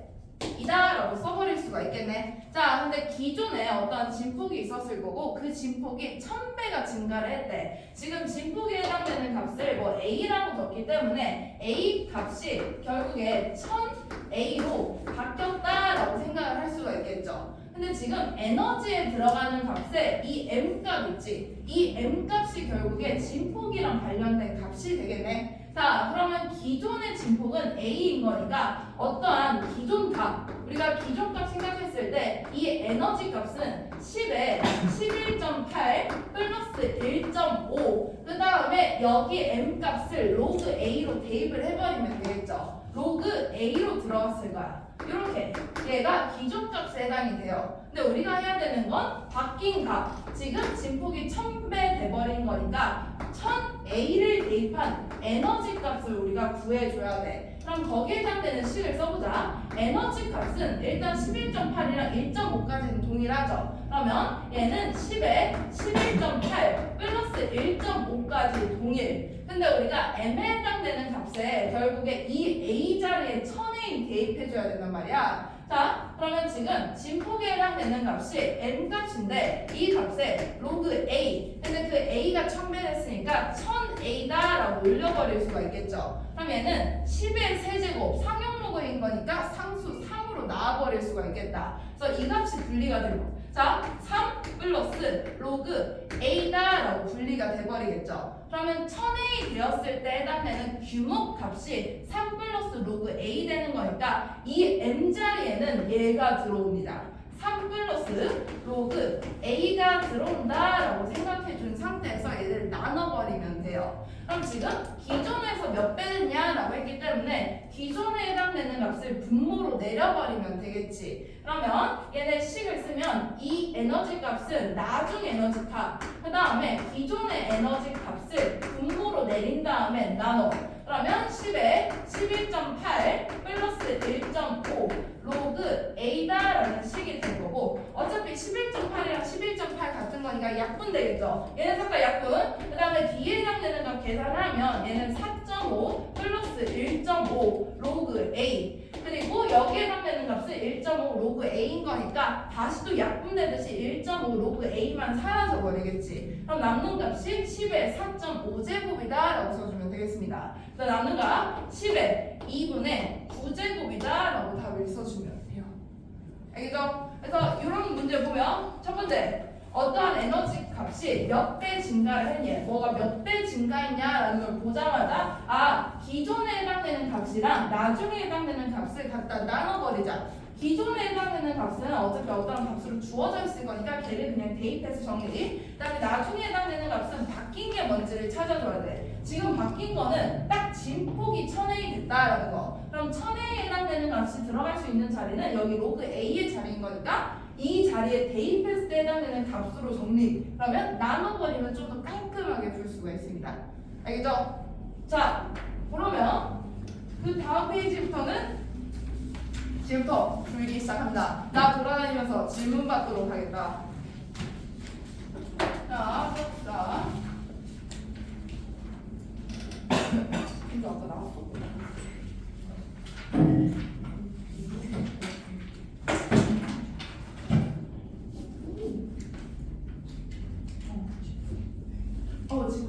이다라고 써버릴 수가 있겠네. 자, 근데 기존에 어떤 진폭이 있었을 거고 그 진폭이 1000배가 증가를 했대. 지금 진폭에 해당되는 값을 뭐 A라고 뒀기 때문에 A 값이 결국에 1000A로 바뀌었다라고 생각을 할 수가 있겠죠. 근데 지금 에너지에 들어가는 값에 이 M값 있지? 이 M값이 결국에 진폭이랑 관련된 값이 되겠네. 자, 그러면 기존의 진폭은 A인 거니까 어떠한 기존 값, 우리가 기존 값 생각했을 때 이 에너지 값은 10에 11.8 플러스 1.5 그 다음에 여기 M 값을 로그 A로 대입을 해버리면 되겠죠. 로그 A로 들어갔을 거야. 이렇게 얘가 기존 값에 해당이 돼요. 근데 우리가 해야 되는 건 바뀐 값. 지금 진폭이 1000배 돼버린 거니까 1000A를 대입한 에너지 값을 우리가 구해줘야 돼. 그럼 거기에 해당되는 식을 써보자. 에너지 값은 일단 11.8이랑 1.5까지는 동일하죠. 그러면 얘는 10에 11.8 플러스 1.5까지 동일. 근데 우리가 M에 해당되는 값에 결국에 이 A 자리에 1000A 대입해줘야 된단 말이야. 자, 그러면 지금 진폭에 해당되는 값이 n 값인데 이 값에 로그 a. 근데 그 a가 1000배 됐으니까 1000a다라고 올려버릴 수가 있겠죠. 그럼 얘는 10의 세제곱 상용 로그인 거니까 상수 3으로 나와버릴 수가 있겠다. 그래서 이 값이 분리가 되고 자, 3 플러스 로그 a다라고 분리가 분리가 돼버리겠죠. 그러면 1000A 되었을 때 해당되는 규모 값이 3 플러스 로그 A 되는 거니까 이 M 자리에는 얘가 들어옵니다. 3 플러스 로그 A가 들어온다라고 생각해 준 상태에서 얘를 나눠버리면 돼요. 그럼 지금 기존에서 몇 배 됐냐라고 했기 때문에 기존에 해당되는 값을 분모로 내려버리면 되겠지. 그러면 얘네 식을 쓰면 이 에너지 값은 나중 에너지 값, 그 다음에 기존의 에너지 값을 분모로 내린 다음에 나눠. 그러면 10에 11.8 플러스 1.5 로그 A다라는 식이 될 거고, 어차피 11.8이랑 11.8 같은 거니까 약분 되겠죠. 얘는 잠깐 약분. 그 다음에 뒤에 해당되는 거 계산하면 얘는 4.5 플러스 1.5 로그 A, 그리고 여기에 해당되는 값은 1.5 로그 A인 거니까 다시 또 약분되듯이 1.5 로그 A만 사라져 버리겠지. 그럼 남는 값이 10의 4.5제곱이다 라고 써주면 되겠습니다. 그래서 남는 값 10의 2분의 9제곱이다 라고 답을 써주면 돼요. 알겠죠? 그래서 이런 문제 보면 첫 번째, 어떠한 에너지 값이 몇 배 증가를 했냐, 뭐가 몇 배 증가했냐라는 걸 보자마자 아, 기존에 해당되는 값이랑 나중에 해당되는 값을 갖다 나눠버리자. 기존에 해당되는 값은 어차피 어떠한 값으로 주어져 있을 거니까 걔를 그냥 대입해서 정리. 그다음에 나중에 해당되는 값은 바뀐 게 뭔지를 찾아줘야 돼. 지금 바뀐 거는 딱 진폭이 1000A 됐다라는 거. 그럼 1000A에 해당되는 값이 들어갈 수 있는 자리는 여기 로그 A의 자리인 거니까 이 자리에 대입했을 때 해당되는 값으로 정리. 그러면 나눠버리면 좀 더 깔끔하게 풀 수가 있습니다. 알겠죠? 자, 그러면 그 다음 페이지부터는 지금부터 풀기 시작합니다. 나 돌아다니면서 질문 받도록 하겠다. 자, 봅시다. 이거 아까 나왔었구나. 지금